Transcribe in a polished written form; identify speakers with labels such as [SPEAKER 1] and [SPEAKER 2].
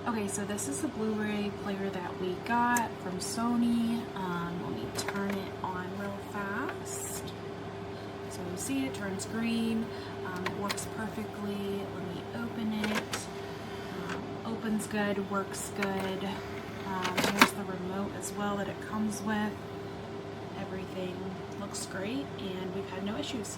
[SPEAKER 1] Okay, so this is the Blu-ray player that we got from Sony. Let me turn it on real fast. So you see it turns green. It works perfectly. Let me open it. Opens good, works good. Here's the remote as well that it comes with. Everything looks great and we've had no issues.